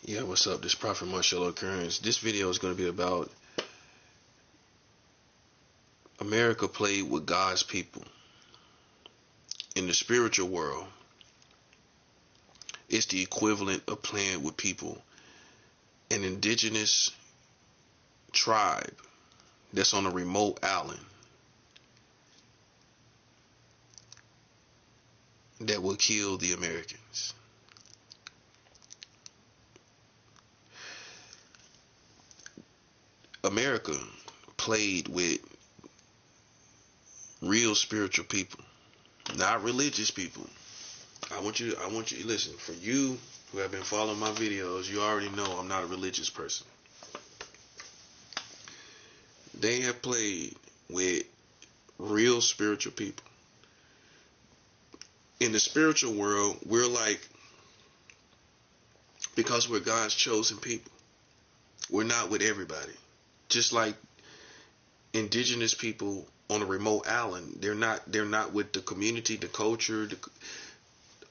Yeah, what's up? This Prophet Marshall Occurrence. This video is going to be about America played with God's people. In the spiritual world, it's the equivalent of playing with people. An indigenous tribe that's on a remote island that will kill the Americans. America played with real spiritual people, not religious people. I want you to listen. For you who have been following my videos, you already know I'm not a religious person. They have played with real spiritual people. In the spiritual world, we're like, because we're God's chosen people, we're not with everybody. Just like indigenous people on a remote island, they're not with the community, the culture,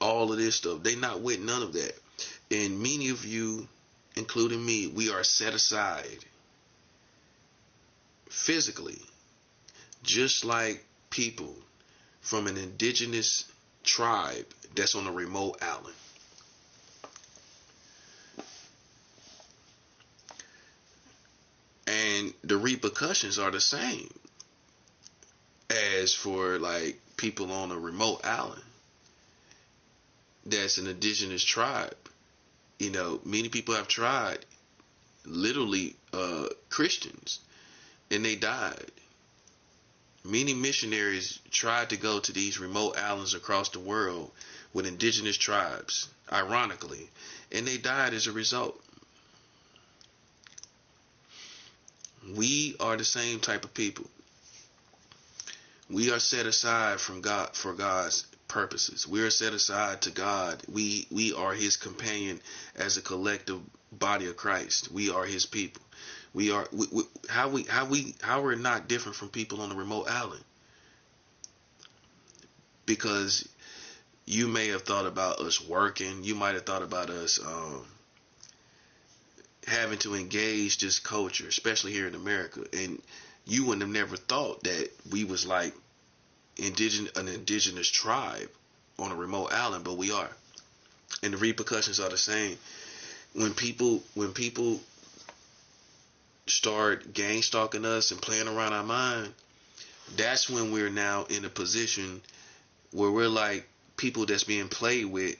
all of this stuff. They're not with none of that. And many of you, including me, we are set aside physically, just like people from an indigenous tribe that's on a remote island. And the repercussions are the same as for like people on a remote island that's an indigenous tribe. You know, many people have tried, literally Christians, and they died. Many missionaries tried to go to these remote islands across the world with indigenous tribes, ironically, and they died as a result. We are the same type of people. We are set aside from God for God's purposes. We are set aside to God. We are His companion as a collective body of Christ. We are His people. How we're not different from people on the remote island. Because you may have thought about us working. You might have thought about us having to engage this culture, especially here in America, and you wouldn't have never thought that we was like an indigenous tribe on a remote island, but we are, and the repercussions are the same. When people start gang stalking us and playing around our mind, that's when we're now in a position where we're like people that's being played with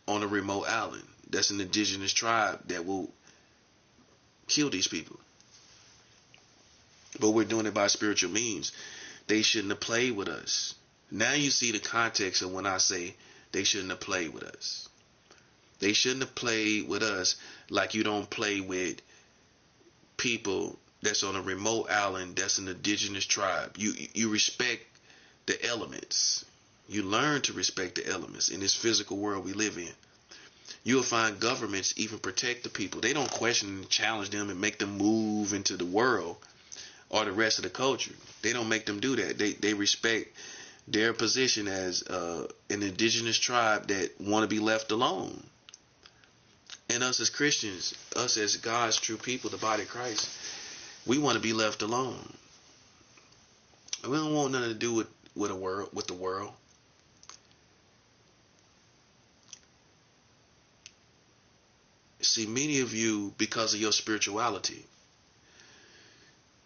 on a remote island. That's an indigenous tribe that will kill these people. But we're doing it by spiritual means. They shouldn't have played with us. Now you see the context of when I say they shouldn't have played with us. They shouldn't have played with us like you don't play with people that's on a remote island that's an indigenous tribe. You respect the elements. You learn to respect the elements in this physical world we live in. You'll find governments even protect the people. They don't question and challenge them and make them move into the world or the rest of the culture. They don't make them do that. They respect their position as an indigenous tribe that want to be left alone. And us as Christians, us as God's true people, the body of Christ, we want to be left alone. We don't want nothing to do with the world. See, many of you, because of your spirituality,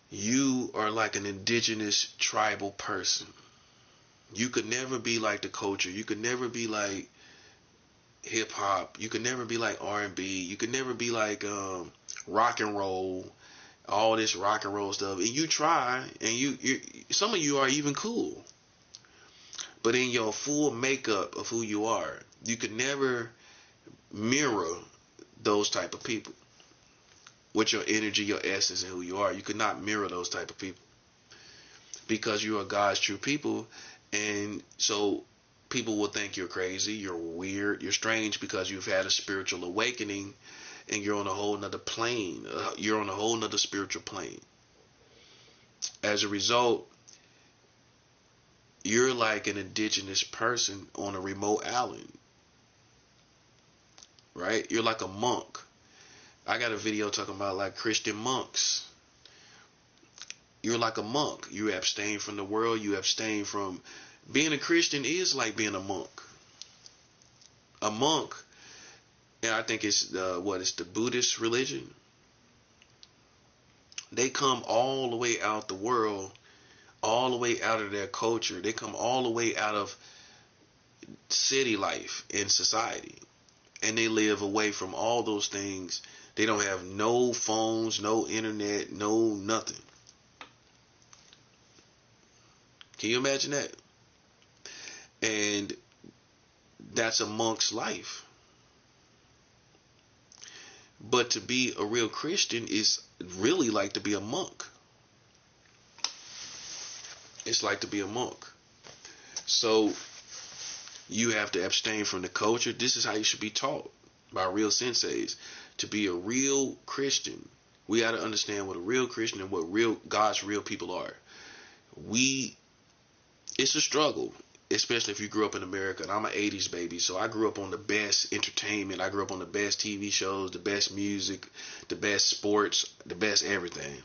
you are like an indigenous tribal person. You could never be like the culture. You could never be like hip hop. You could never be like R&B. You could never be like rock and roll, all this rock and roll stuff. And you try, and you some of you are even cool. But in your full makeup of who you are, you could never mirror those type of people. With your energy, your essence, and who you are, you could not mirror those type of people because you are God's true people, and so people will think you're crazy, you're weird, you're strange because you've had a spiritual awakening, and you're on a whole nother plane. You're on a whole nother spiritual plane. As a result, you're like an indigenous person on a remote island, right? You're like a monk I got a video talking about like Christian monks. You're like a monk. You abstain from the world. You abstain from being a Christian is like being a monk. A monk, and I think it's it's the Buddhist religion. They come all the way out the world, all the way out of their culture. They come all the way out of city life in society, and they live away from all those things. They don't have no phones, no internet, no nothing. Can you imagine that? And that's a monk's life. But to be a real Christian is really like to be a monk. It's like to be a monk. So you have to abstain from the culture. This is how you should be taught by real senseis. To be a real Christian, we got to understand what a real Christian and what real God's real people are. It's a struggle, especially if you grew up in America. And I'm an 80s baby, so I grew up on the best entertainment. I grew up on the best TV shows, the best music, the best sports, the best everything.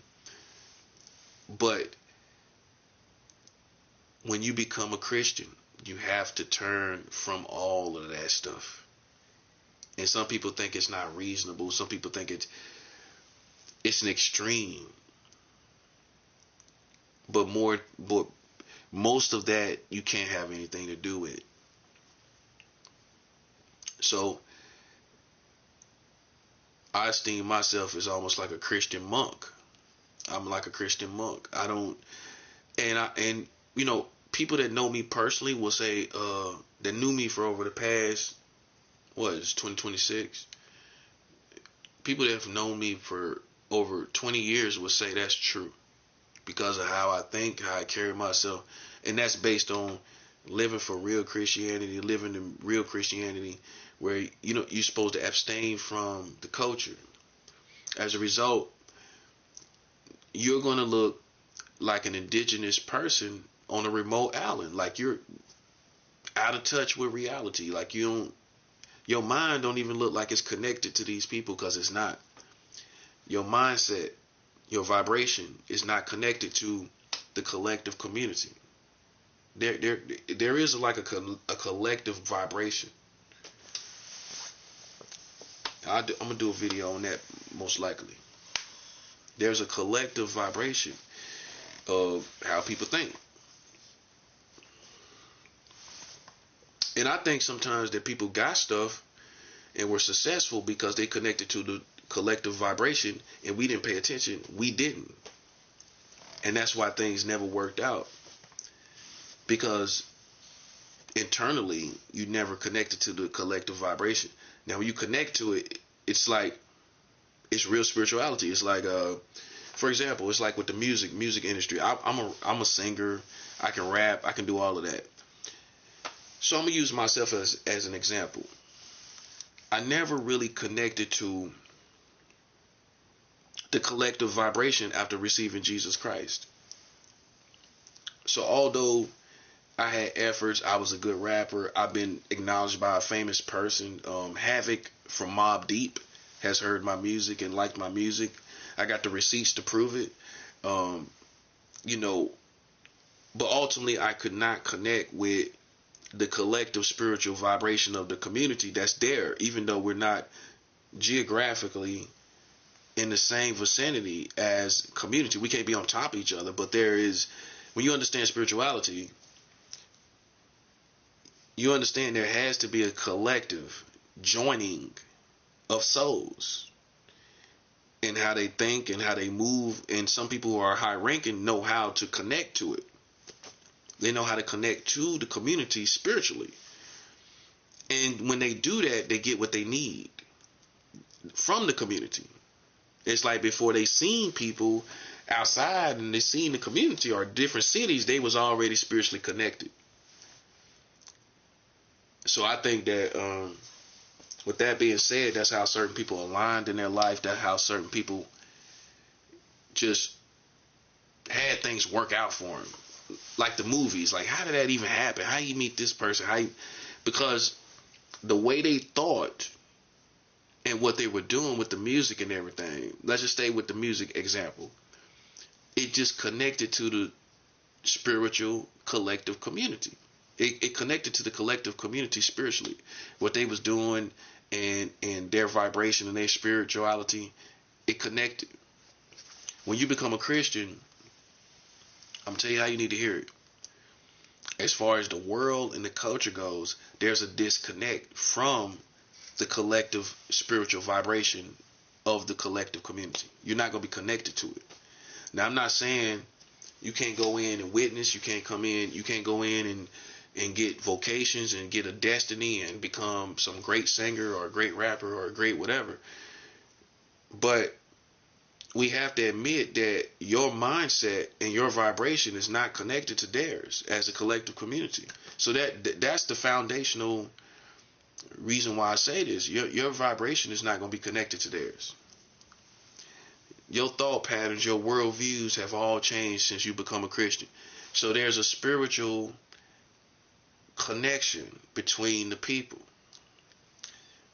But when you become a Christian, you have to turn from all of that stuff. And some people think it's not reasonable. Some people think it's an extreme. But most of that you can't have anything to do with. So I esteem myself as almost like a Christian monk. I'm like a Christian monk. I don't, and you know, people that know me personally will say, that knew me for over the past, it's 2026. People that have known me for over 20 years will say that's true. Because of how I think, how I carry myself. And that's based on living for real Christianity, living in real Christianity, where, you know, you're supposed to abstain from the culture. As a result, you're going to look like an indigenous person on a remote island. Like you're out of touch with reality. Like your mind don't even look like it's connected to these people, because it's not. Your mindset, your vibration is not connected to the collective community. There is like a collective vibration. I'm gonna do a video on that most likely. There's a collective vibration of how people think, and I think sometimes that people got stuff and were successful because they connected to the collective vibration, and we didn't pay attention. We didn't. And that's why things never worked out, because internally you never connected to the collective vibration. Now when you connect to it, it's like, it's real spirituality. It's like, for example, it's like with the music industry. I'm a singer. I can rap. I can do all of that. So I'm gonna use myself as an example. I never really connected to the collective vibration after receiving Jesus Christ. So although I had efforts, I was a good rapper, I've been acknowledged by a famous person. Havoc from Mobb Deep has heard my music and liked my music. I got the receipts to prove it. You know, but ultimately I could not connect with the collective spiritual vibration of the community that's there, even though we're not geographically in the same vicinity as community. We can't be on top of each other, but there is, when you understand spirituality, you understand there has to be a collective joining of souls in how they think and how they move. And some people who are high ranking know how to connect to it. They know how to connect to the community spiritually. And when they do that, they get what they need from the community. It's like before they seen people outside and they seen the community or different cities, they was already spiritually connected. So I think that with that being said, that's how certain people aligned in their life. That's how certain people just had things work out for them. Like the movies. Like, how did that even happen? How you meet this person? Because the way they thought and what they were doing with the music and everything. Let's just stay with the music example. It just connected to the spiritual collective community. It connected to the collective community spiritually. What they was doing and their vibration and their spirituality, it connected. When you become a Christian, I'm gonna tell you how you need to hear it. As far as the world and the culture goes, there's a disconnect from the collective spiritual vibration of the collective community. You're not gonna be connected to it. Now, I'm not saying you can't go in and witness. You can't go in and get vocations and get a destiny and become some great singer or a great rapper or a great whatever. But we have to admit that your mindset and your vibration is not connected to theirs as a collective community. So that's the foundational reason why I say this. Your vibration is not going to be connected to theirs. Your thought patterns, your worldviews have all changed since you become a Christian. So there's a spiritual connection between the people,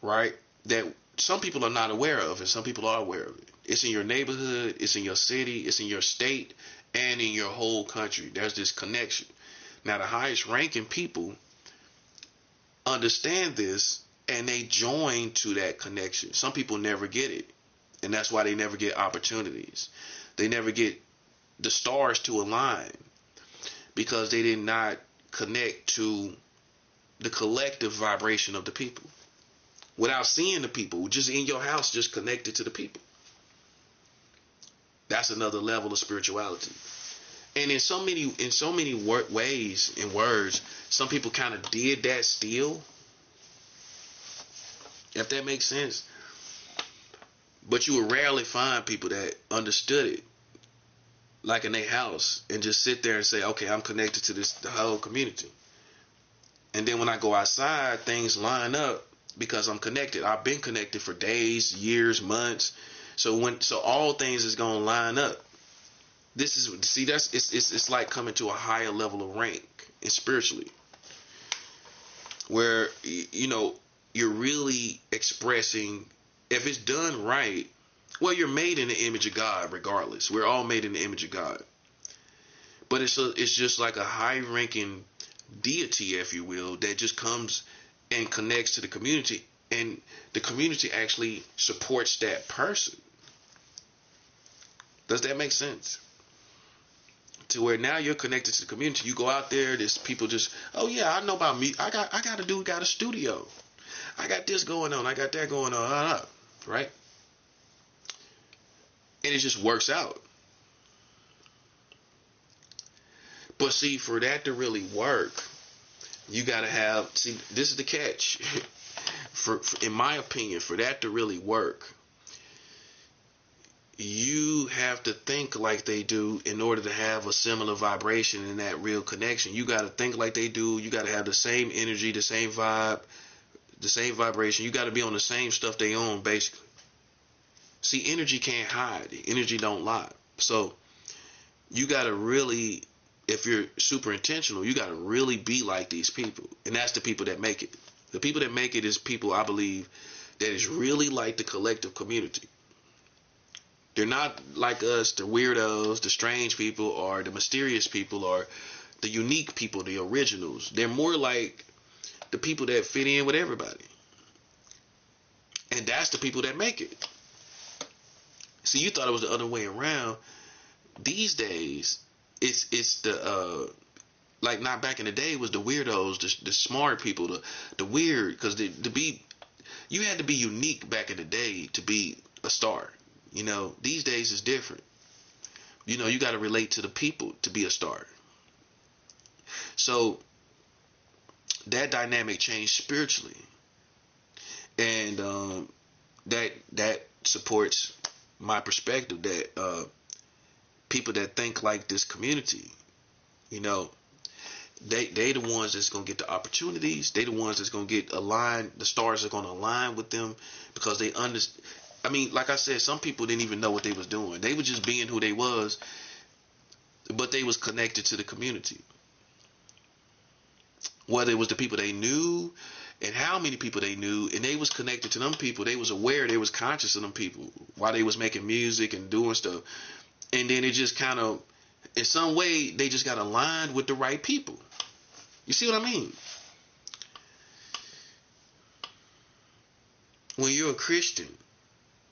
right? That some people are not aware of and some people are aware of it. It's in your neighborhood, it's in your city, it's in your state, and in your whole country. There's this connection. Now, the highest ranking people understand this and they join to that connection. Some people never get it, and that's why they never get opportunities. They never get the stars to align because they did not connect to the collective vibration of the people. Without seeing the people, just in your house, just connected to the people. That's another level of spirituality. And in so many ways and words, some people kind of did that still, if that makes sense. But you will rarely find people that understood it, like in their house, and just sit there and say, okay, I'm connected to the whole community. And then when I go outside, things line up because I'm connected. I've been connected for days, years, months. So all things is gonna line up. It's like coming to a higher level of rank and spiritually, where you're really expressing. If it's done right, well, you're made in the image of God. Regardless, we're all made in the image of God. But it's just like a high ranking deity, if you will, that just comes and connects to the community, and the community actually supports that person. Does that make sense? To where now you're connected to the community. You go out there, there's people just, oh yeah, I know about me. I got a studio. I got this going on. I got that going on. Right? And it just works out. But see, for that to really work, you got to have, see, this is the catch. In my opinion, for that to really work, you have to think like they do in order to have a similar vibration and that real connection. You got to think like they do. You got to have the same energy, the same vibe, the same vibration. You got to be on the same stuff they own, basically. See, energy can't hide. Energy don't lie. So you got to really, if you're super intentional, you got to really be like these people. And that's the people that make it. The people that make it is people, I believe, that is really like the collective community. They're not like us, the weirdos, the strange people, or the mysterious people, or the unique people, the originals. They're more like the people that fit in with everybody. And that's the people that make it. See, you thought it was the other way around. These days, it's the like not back in the day, it was the weirdos, the smart people, the weird, because you had to be unique back in the day to be a star. These days is different. You got to relate to the people to be a star. So that dynamic changed spiritually, and that supports my perspective that people that think like this community, they the ones that's gonna get the opportunities. They the ones that's gonna get aligned. The stars are gonna align with them because they understand. I mean, like I said, some people didn't even know what they was doing. They were just being who they was, but they was connected to the community. Whether it was the people they knew, and how many people they knew, and they was connected to them people. They was aware, they was conscious of them people while they was making music and doing stuff. And then it just kind of, in some way, they just got aligned with the right people. You see what I mean? When you're a Christian,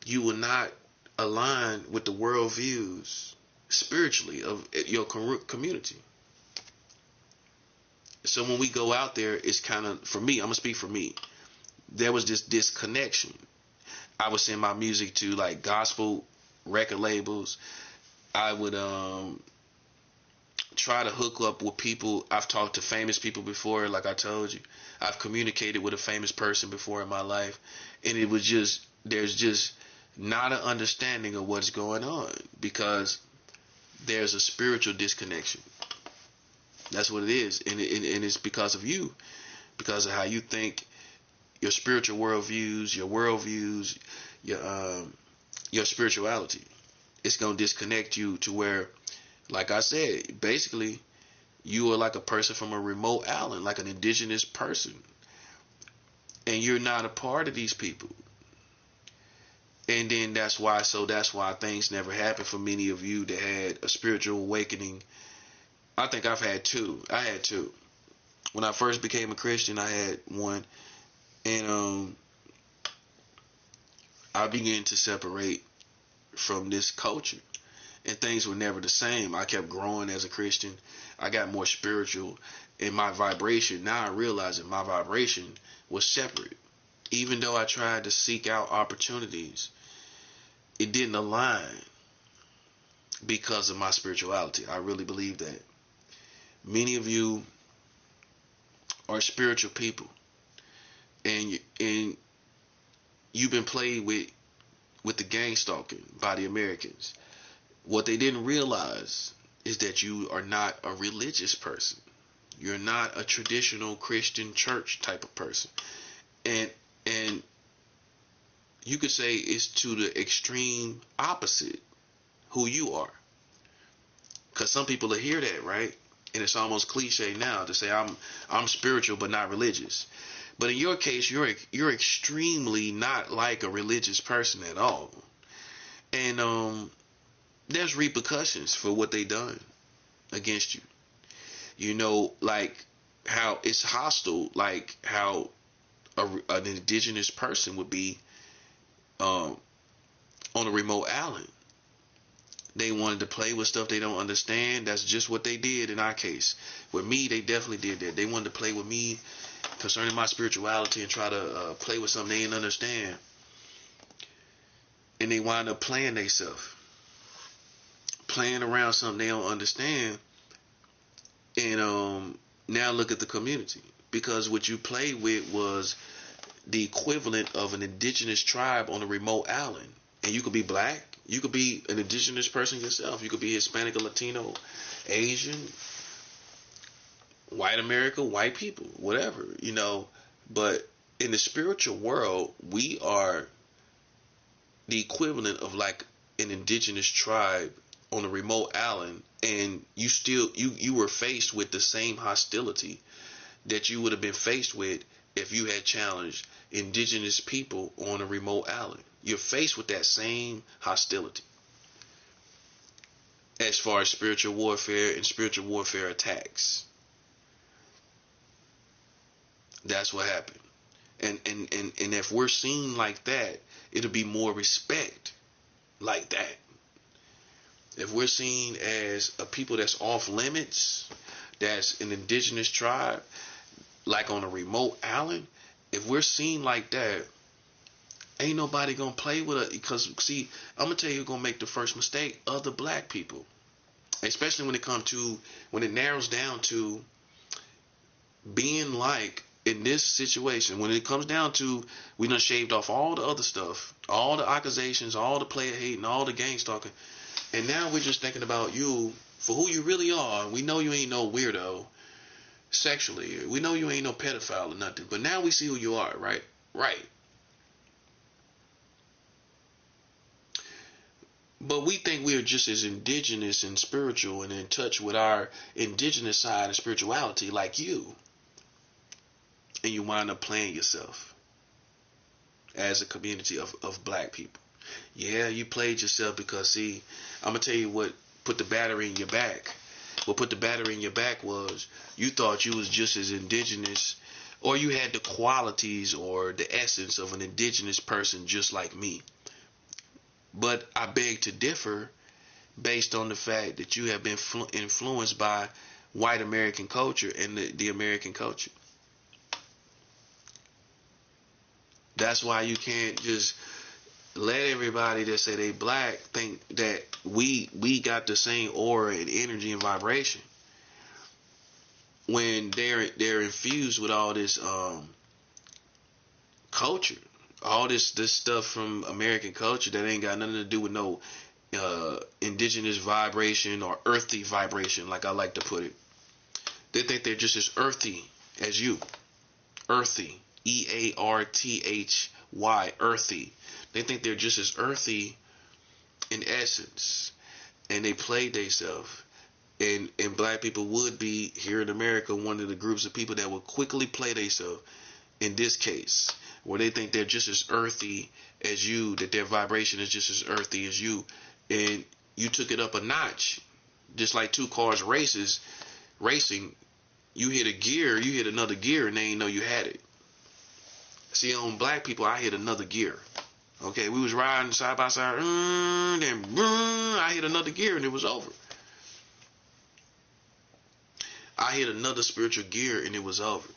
you will not align with the worldviews spiritually of your community. So when we go out there, it's kind of, for me, I'm going to speak for me, there was this disconnection. I would send my music to like gospel record labels. I would try to hook up with people. I've talked to famous people before, like I told you. I've communicated with a famous person before in my life, and it was just, there's just not an understanding of what's going on because there's a spiritual disconnection. That's what it is, and it's because of you, because of how you think, your spiritual worldviews, your spirituality. It's gonna disconnect you to where, like I said, basically, you are like a person from a remote island, like an indigenous person, and you're not a part of these people. And then that's why things never happen for many of you that had a spiritual awakening. I think I've had two. I had two. When I first became a Christian, I had one, and I began to separate from this culture, and things were never the same. I kept growing as a Christian. I got more spiritual, and my vibration, now I realize that my vibration was separate. Even though I tried to seek out opportunities, it didn't align because of my spirituality. I really believe that. Many of you are spiritual people, and you've been played with the gang stalking by the Americans. What they didn't realize is that you are not a religious person. You're not a traditional Christian church type of person, and you could say it's to the extreme opposite who you are. Because some people will hear that, right? And it's almost cliche now to say I'm spiritual but not religious. But in your case, you're extremely not like a religious person at all. And there's repercussions for what they done against you. You know, like how it's hostile, like how an indigenous person would be on a remote island. They wanted to play with stuff they don't understand. That's just what they did in our case. With me, they definitely did that. They wanted to play with me concerning my spirituality and try to play with something they didn't understand. And they wind up playing themselves. Playing around something they don't understand. And now look at the community. Because what you played with was the equivalent of an indigenous tribe on a remote island. And you could be black. You could be an indigenous person yourself. You could be Hispanic or Latino, Asian, white America, white people, whatever, you know. But in the spiritual world, we are the equivalent of like an indigenous tribe on a remote island, and you were faced with the same hostility that you would have been faced with if you had challenged indigenous people on a remote island. You're faced with that same hostility as far as spiritual warfare and spiritual warfare attacks. That's what happened. And if we're seen like that, it'll be more respect like that. If we're seen as a people that's off limits, that's an indigenous tribe, like on a remote island, if we're seen like that, ain't nobody gonna play with us. Because see, I'm gonna tell you who's gonna make the first mistake. Other black people, especially when it narrows down to being like in this situation. When it comes down to, we done shaved off all the other stuff, all the accusations, all the player hating, all the gang stalking, and now we're just thinking about you for who you really are. We know you ain't no weirdo sexually. We know you ain't no pedophile or nothing. But now we see who you are, right? Right. But we think we are just as indigenous and spiritual and in touch with our indigenous side of spirituality like you. and you wind up playing yourself as a community of black people. Yeah, you played yourself because, see, I'm going to tell you what put the battery in your back. What put the battery in your back was you thought you was just as indigenous, or you had the qualities or the essence of an indigenous person just like me. But I beg to differ based on the fact that you have been influenced by white American culture and the American culture. That's why you can't just let everybody that say they black think that we got the same aura and energy and vibration when they're infused with all this culture, all this stuff from American culture that ain't got nothing to do with no indigenous vibration or earthy vibration, like I like to put it. They think they're just as earthy as you. Earthy. EARTHY. Earthy. They think they're just as earthy in essence. And they play themselves. And black people would be, here in America, one of the groups of people that will quickly play themselves in this case, where they think they're just as earthy as you, that their vibration is just as earthy as you. And you took it up a notch. Just like two cars racing, you hit a gear, you hit another gear, and they ain't know you had it. See, on black people, I hit another gear. Okay, we was riding side by side, then I hit another gear and it was over. I hit another spiritual gear and it was over.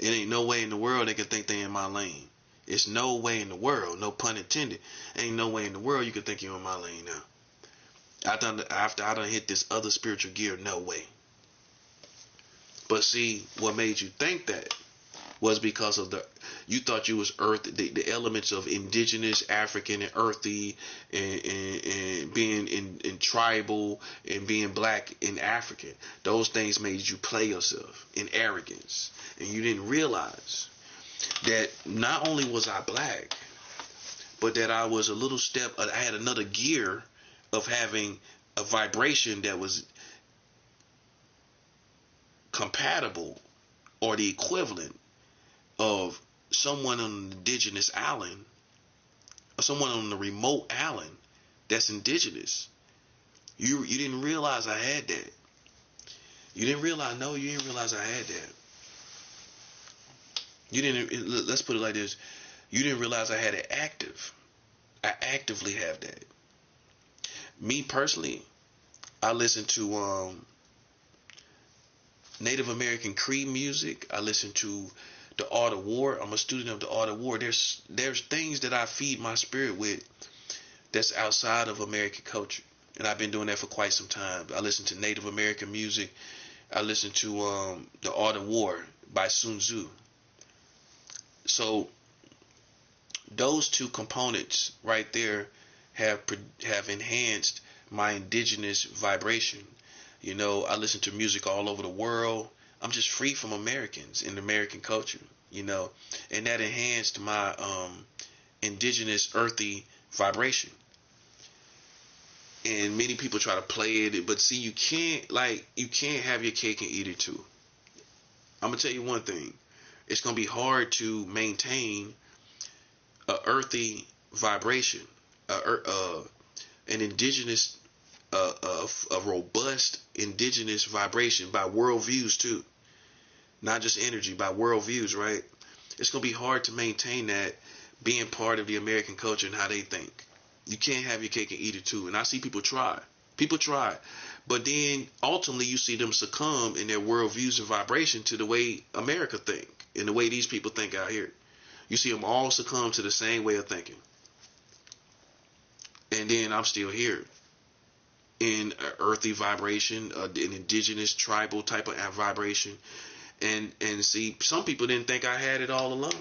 It ain't no way in the world they can think they in my lane. It's no way in the world, no pun intended. Ain't no way in the world you can think you're in my lane now. After I done hit this other spiritual gear, no way. But see, what made you think that was because of you thought you was earth, the elements of indigenous, African, and earthy, and being in tribal, and being black and African. Those things made you play yourself in arrogance, and you didn't realize that not only was I black, but that I was a little step. I had another gear of having a vibration that was compatible or the equivalent of someone on an indigenous island or someone on the remote island that's indigenous. You didn't realize I had that. You didn't realize I had that. You didn't, let's put it like this. You didn't realize I had it active. I actively have that. Me personally, I listen to Native American Cree music. I listen to the art of war. I'm a student of the art of war. There's things that I feed my spirit with that's outside of American culture, and I've been doing that for quite some time. I listen to Native American music. I listen to the art of war by Sun Tzu. So those two components right there have enhanced my indigenous vibration. You know, I listen to music all over the world. I'm just free from Americans in American culture, you know, and that enhanced my indigenous earthy vibration. And many people try to play it, but see, you can't have your cake and eat it too. I'm gonna tell you one thing: it's gonna be hard to maintain a earthy vibration, an indigenous, a robust indigenous vibration by worldviews too. Not just energy, by worldviews, right? It's going to be hard to maintain that being part of the American culture and how they think. You can't have your cake and eat it too. And I see people try. People try. But then ultimately you see them succumb in their worldviews and vibration to the way America think and the way these people think out here. You see them all succumb to the same way of thinking. And then I'm still here in an earthy vibration, an indigenous tribal type of vibration. And see, some people didn't think I had it all along.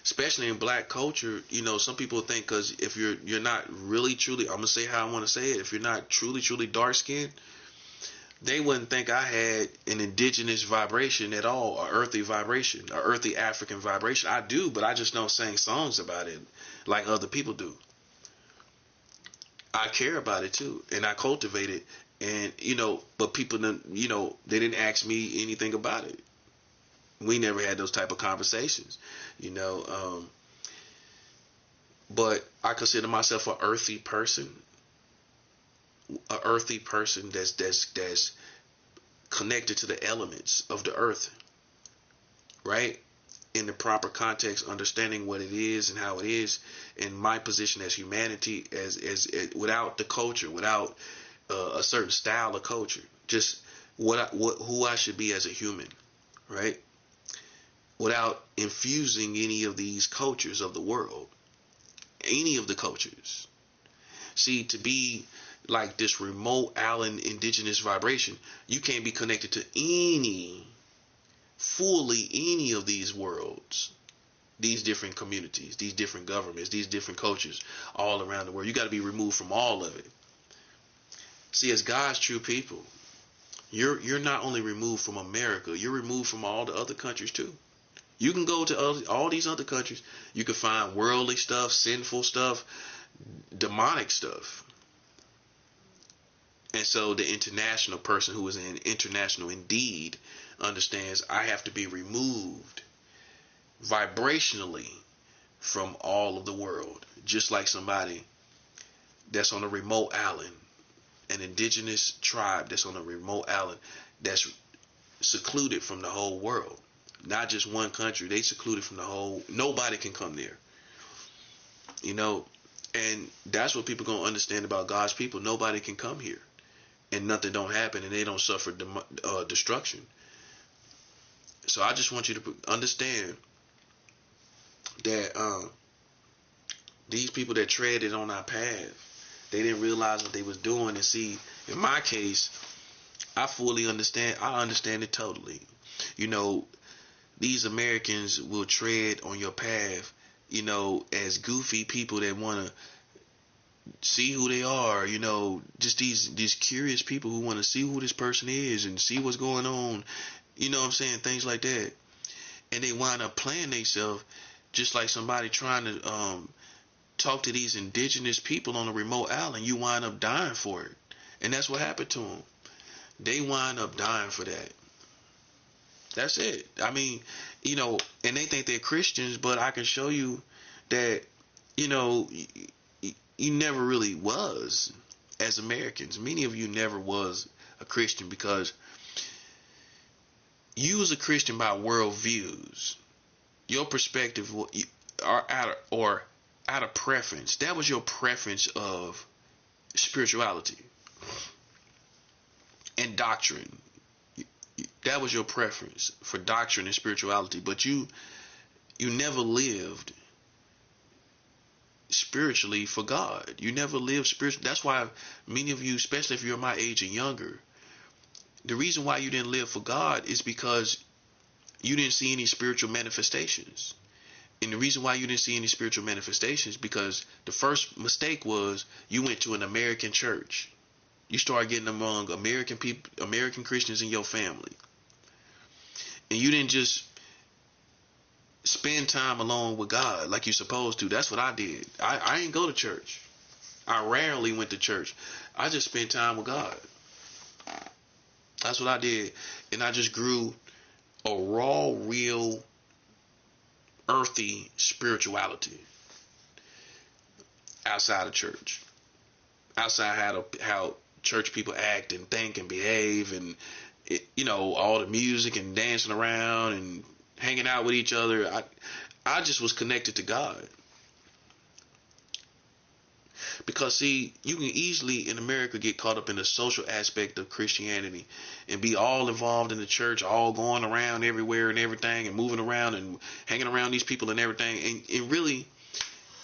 Especially in black culture, you know, some people think because if you're not really truly, I'm gonna say how I want to say it, if you're not truly dark skinned, they wouldn't think I had an indigenous vibration at all, or earthy vibration, or earthy African vibration. I do, but I just don't sing songs about it like other people do. I care about it too, and I cultivate it And but people didn't, they didn't ask me anything about it. We never had those type of conversations, you know. But I consider myself a earthy person that's connected to the elements of the earth, right? In the proper context, understanding what it is and how it is, and my position as humanity, as without the culture, without a certain style of culture, just who I should be as a human, right? Without infusing any of these cultures of the world, any of the cultures. See, to be like this remote island indigenous vibration, you can't be connected to fully any of these worlds, these different communities, these different governments, these different cultures all around the world. You got to be removed from all of it. See, as God's true people, you're not only removed from America, you're removed from all the other countries too. You can go to all these other countries. You can find worldly stuff, sinful stuff, demonic stuff. And so the international person who is in international indeed understands I have to be removed vibrationally from all of the world. Just like somebody that's on a remote island, an indigenous tribe that's on a remote island that's secluded from the whole world. Not just one country, they secluded from the whole, nobody can come there. And that's what people gonna understand about God's people. Nobody can come here. And nothing don't happen, and they don't suffer destruction. So I just want you to understand that these people that treaded on our path, they didn't realize what they was doing. And see, in my case, I fully understand. I understand it totally. These Americans will tread on your path, as goofy people that want to see who they are, just these curious people who want to see who this person is and see what's going on, what I'm saying, things like that. And they wind up playing themselves just like somebody trying to talk to these indigenous people on a remote island. You wind up dying for it. And that's what happened to them. They wind up dying for that. That's it. I mean, and they think they're Christians, but I can show you that, you never really was. As Americans, many of you never was a Christian because you was a Christian by world views. Your perspective are out of preference. That was your preference of spirituality and doctrine. That was your preference for doctrine and spirituality, but you never lived spiritually for God. You never lived spiritually. That's why many of you, especially if you're my age and younger, the reason why you didn't live for God is because you didn't see any spiritual manifestations. And the reason why you didn't see any spiritual manifestations because the first mistake was you went to an American church. You started getting among American people, American Christians in your family. And you didn't just spend time alone with God like you're supposed to. That's what I did. I ain't go to church. I rarely went to church. I just spent time with God. That's what I did. And I just grew a raw, real, earthy spirituality outside of church. Outside how church people act and think and behave and all the music and dancing around and hanging out with each other. I just was connected to God. Because see, you can easily in America get caught up in the social aspect of Christianity and be all involved in the church, all going around everywhere and everything and moving around and hanging around these people and everything. And really,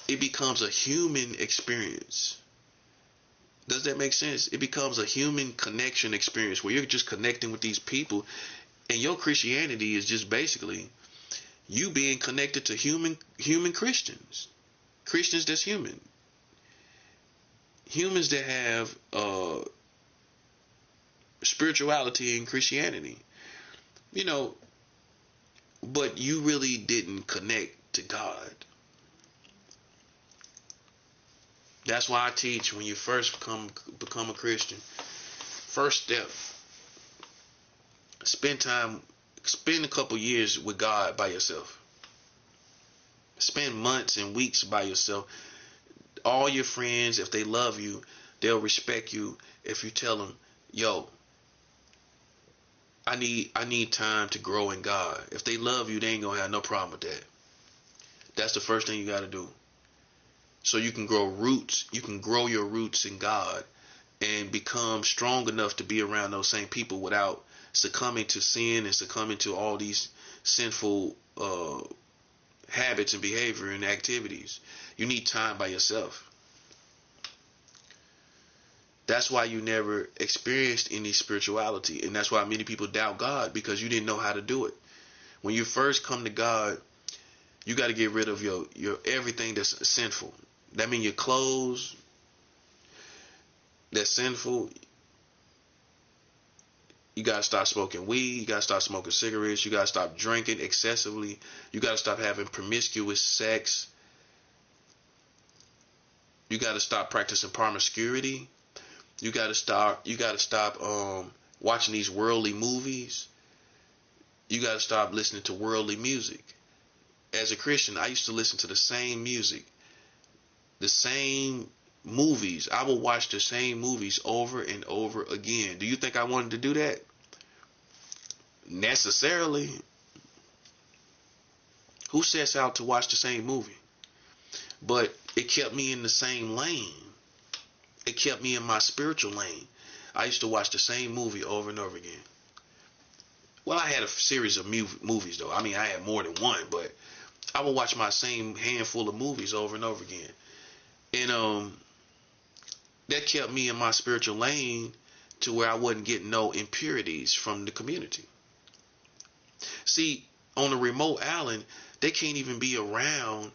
it becomes a human experience. Does that make sense? It becomes a human connection experience where you're just connecting with these people, and your Christianity is just basically you being connected to human Christians that's human, humans that have spirituality and Christianity, but you really didn't connect to God. That's why I teach when you first become a Christian, First step, spend a couple years with God by yourself. Spend months and weeks by yourself. All your friends, if they love you, they'll respect you if you tell them, yo, I need time to grow in God. If they love you, they ain't gonna have no problem with that. That's the first thing you gotta do. So you can grow roots, you can grow your roots in God and become strong enough to be around those same people without succumbing to sin and succumbing to all these sinful habits and behavior and activities. You need time by yourself. That's why you never experienced any spirituality, and that's why many people doubt God, because you didn't know how to do it. When you first come to God, you got to get rid of your everything that's sinful. That means your clothes that's sinful. You got to stop smoking weed. You got to stop smoking cigarettes. You got to stop drinking excessively. You got to stop having promiscuous sex. You got to stop practicing promiscuity. You got to stop watching these worldly movies. You got to stop listening to worldly music. As a Christian, I used to listen to the same music, the same movies. I would watch the same movies over and over again. Do you think I wanted to do that? Necessarily. Who sets out to watch the same movie? But it kept me in the same lane. It kept me in my spiritual lane. I used to watch the same movie over and over again. Well, I had a series of movies, though. I mean, I had more than one, but I would watch my same handful of movies over and over again. And that kept me in my spiritual lane to where I wasn't getting no impurities from the community. See, on a remote island, they can't even be around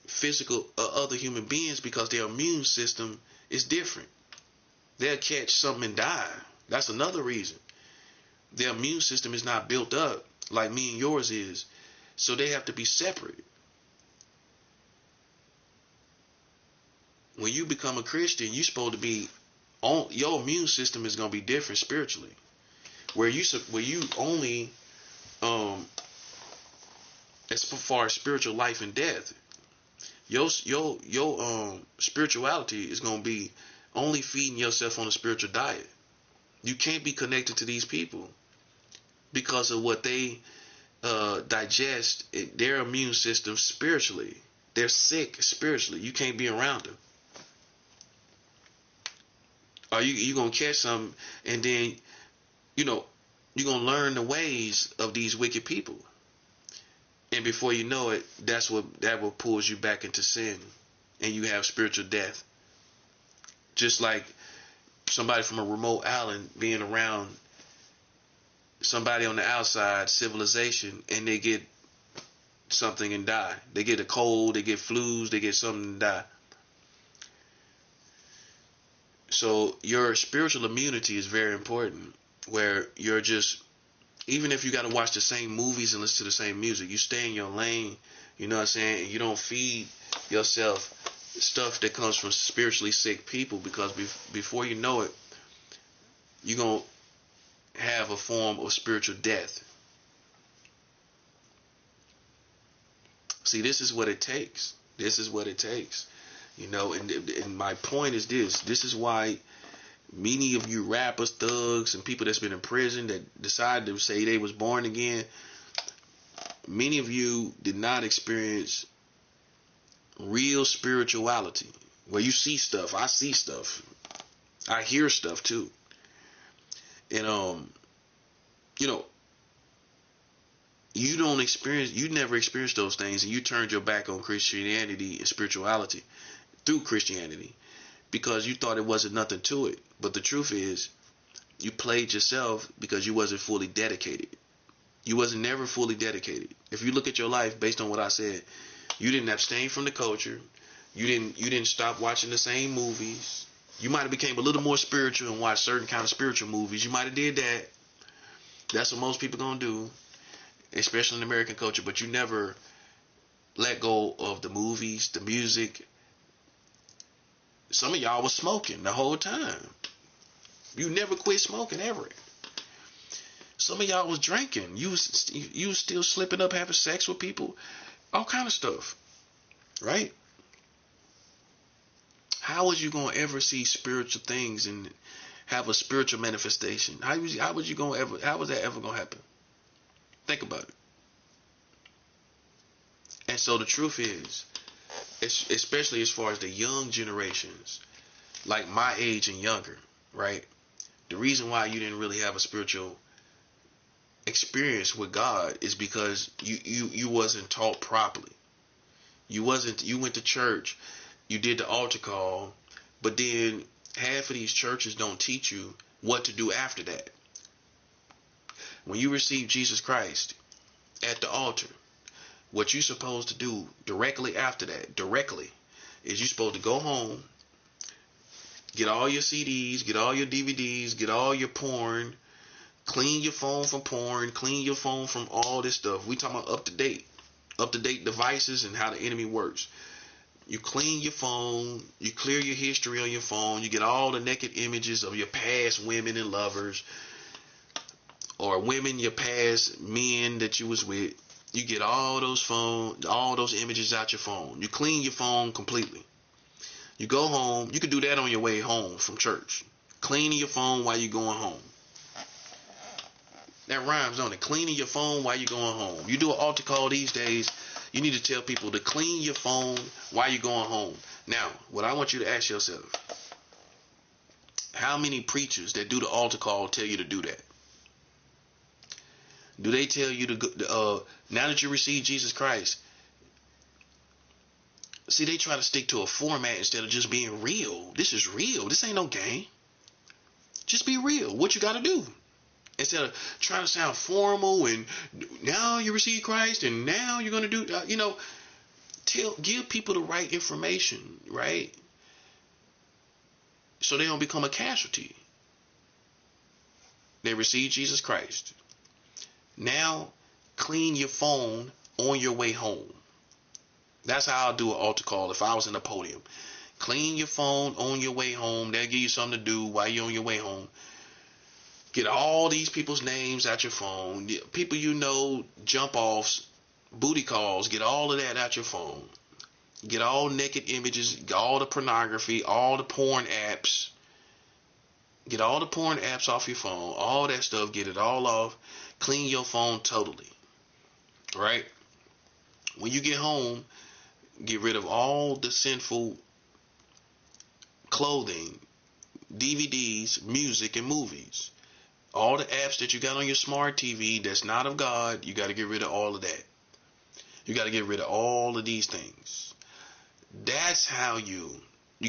physical other human beings because their immune system is different. They'll catch something and die. That's another reason. Their immune system is not built up like me and yours is. So they have to be separate. When you become a Christian, you're supposed to be on, your immune system is going to be different spiritually. Where you only as far as spiritual life and death, your spirituality is going to be only feeding yourself on a spiritual diet. You can't be connected to these people because of what they digest, their immune system spiritually. They're sick spiritually. You can't be around them. Or you going to catch something, and then, you're going to learn the ways of these wicked people. And before you know it, that will pulls you back into sin, and you have spiritual death. Just like somebody from a remote island being around somebody on the outside civilization, and they get something and die. They get a cold, they get flus, they get something and die. So your spiritual immunity is very important, where you're just, even if you got to watch the same movies and listen to the same music, you stay in your lane, you know what I'm saying, and you don't feed yourself stuff that comes from spiritually sick people, because before you know it, you're going to have a form of spiritual death. See, this is what it takes. This is what it takes. And my point is this. This is why many of you rappers, thugs, and people that's been in prison that decide to say they was born again, many of you did not experience real spirituality, where you see stuff. I see stuff. I hear stuff too. And you never experienced those things, and you turned your back on Christianity and spirituality through Christianity because you thought it wasn't nothing to it. But the truth is, you played yourself because you wasn't fully dedicated. You wasn't never fully dedicated. If you look at your life based on what I said, you didn't abstain from the culture. You didn't stop watching the same movies. You might have became a little more spiritual and watched certain kind of spiritual movies. You might have did that. That's what most people gonna do, especially in American culture. But you never let go of the movies, the music. Some of y'all was smoking the whole time. You never quit smoking ever. Some of y'all was drinking. You was still slipping up, having sex with people, all kind of stuff, right? How was you gonna ever see spiritual things and have a spiritual manifestation? How was you gonna ever? How was that ever gonna happen? Think about it. And so the truth is, especially as far as the young generations, like my age and younger, right? The reason why you didn't really have a spiritual experience with God is because you wasn't taught properly. You went to church, you did the altar call, but then half of these churches don't teach you what to do after that. When you receive Jesus Christ at the altar, what you're supposed to do directly after that, is you're supposed to go home, get all your CDs, get all your DVDs, get all your porn, clean your phone from porn, clean your phone from all this stuff. We talking about up to date devices and how the enemy works. You clean your phone, you clear your history on your phone, you get all the naked images of your past women and lovers, or women, your past men that you was with. You get all those images out your phone. You clean your phone completely. You go home. You can do that on your way home from church. Cleaning your phone while you're going home. That rhymes on it. Cleaning your phone while you're going home. You do an altar call these days, you need to tell people to clean your phone while you're going home. Now, what I want you to ask yourself, how many preachers that do the altar call tell you to do that? Do they tell you to, now that you receive Jesus Christ, see, they try to stick to a format instead of just being real. This is real. This ain't no game. Just be real. What you got to do. Instead of trying to sound formal and now you receive Christ and now you're going to do, give people the right information, right? So they don't become a casualty. They receive Jesus Christ. Now, clean your phone on your way home. That's how I'll do an altar call if I was in a podium. Clean your phone on your way home. They'll give you something to do while you're on your way home. Get all these people's names out your phone. People you know, jump offs, booty calls. Get all of that out your phone. Get all naked images, all the pornography, all the porn apps. Get all the porn apps off your phone. All that stuff, get it all off. Clean your phone totally. Right? When you get home, get rid of all the sinful clothing, DVDs, music, and movies. All the apps that you got on your smart TV that's not of God, you got to get rid of all of that. You got to get rid of all of these things. That's how you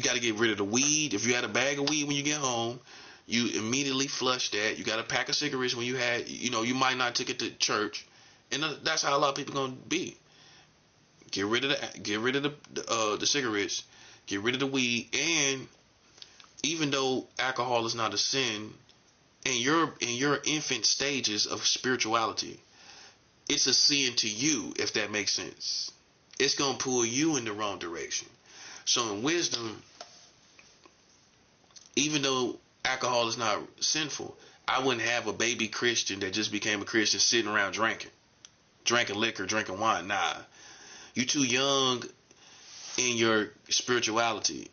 got to get rid of the weed. If you had a bag of weed when you get home, you immediately flush that. You got a pack of cigarettes when you had, you might not take it to church. And that's how a lot of people going to be. Get rid of the cigarettes, get rid of the weed, and even though alcohol is not a sin, in your infant stages of spirituality, it's a sin to you, if that makes sense. It's gonna pull you in the wrong direction. So in wisdom, even though alcohol is not sinful, I wouldn't have a baby Christian that just became a Christian sitting around drinking liquor, drinking wine. Nah. You're too young in your spirituality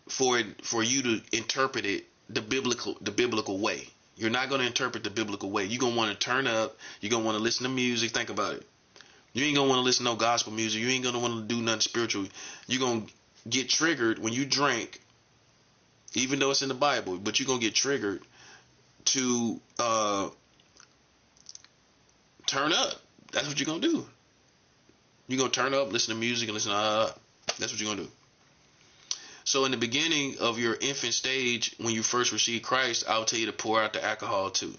for you to interpret it the biblical way. You're not going to interpret the biblical way. You're going to want to turn up. You're going to want to listen to music. Think about it. You ain't going to want to listen to no gospel music. You ain't going to want to do nothing spiritual. You're going to get triggered when you drink, even though it's in the Bible, but you're going to get triggered to turn up. That's what you're going to do. You're going to turn up, listen to music, and listen to that's what you're going to do. So in the beginning of your infant stage, when you first receive Christ, I'll tell you to pour out the alcohol too.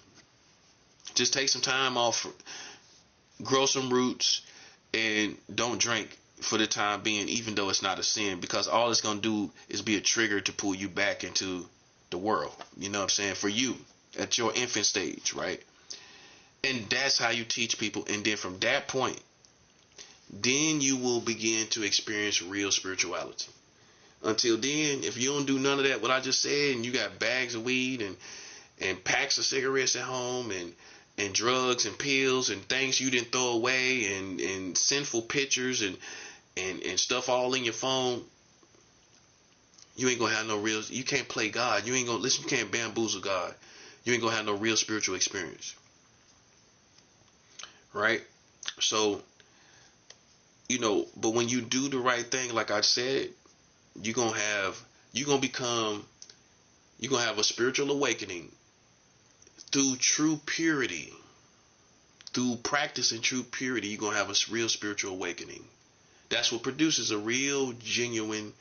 Just take some time off, grow some roots, and don't drink for the time being, even though it's not a sin, because all it's going to do is be a trigger to pull you back into the world. You know what I'm saying? For you, at your infant stage, right? And that's how you teach people. And then from that point, then you will begin to experience real spirituality. Until then, if you don't do none of that, what I just said, and you got bags of weed and packs of cigarettes at home and drugs and pills and things you didn't throw away and sinful pictures and stuff all in your phone, you ain't gonna have no real, you can't play God. You ain't gonna, listen, you can't bamboozle God. You ain't gonna have no real spiritual experience. Right? So, but when you do the right thing, like I said, you're gonna have a spiritual awakening through true purity. Through practicing true purity, you're gonna have a real spiritual awakening. That's what produces a real, genuine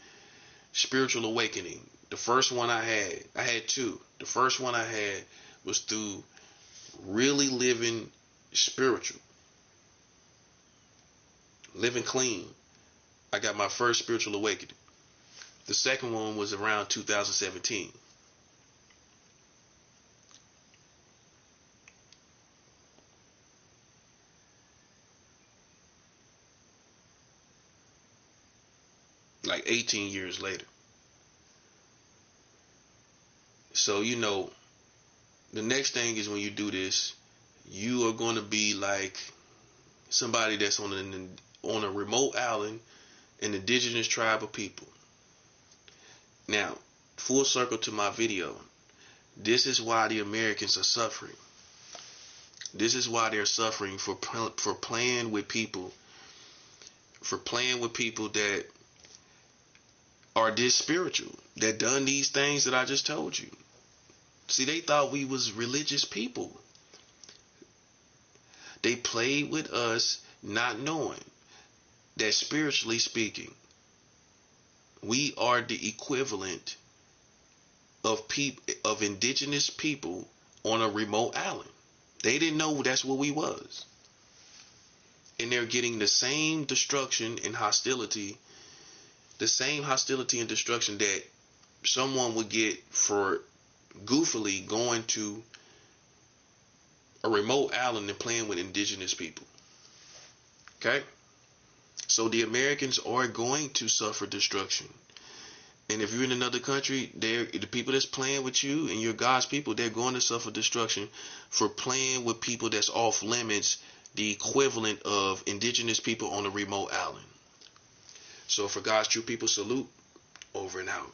spiritual awakening. The first one I had two. The first one I had was through really living spiritual, living clean. I got my first spiritual awakening. The second one was around 2017. Like 18 years later. So, the next thing is when you do this, you are going to be like somebody that's on a remote island, an indigenous tribe of people. Now, full circle to my video. This is why the Americans are suffering. This is why they're suffering for playing with people, that are this spiritual, that done these things that I just told you. See, they thought we was religious people. They played with us, not knowing that spiritually speaking, we are the equivalent of indigenous people on a remote island. They didn't know that's what we was. And they're getting the same destruction and hostility, and destruction that someone would get for goofily going to a remote island and playing with indigenous people. Okay? So the Americans are going to suffer destruction. And if you're in another country, the people that's playing with you and you're God's people, they're going to suffer destruction for playing with people that's off limits, the equivalent of indigenous people on a remote island. So for God's true people, salute, over and out.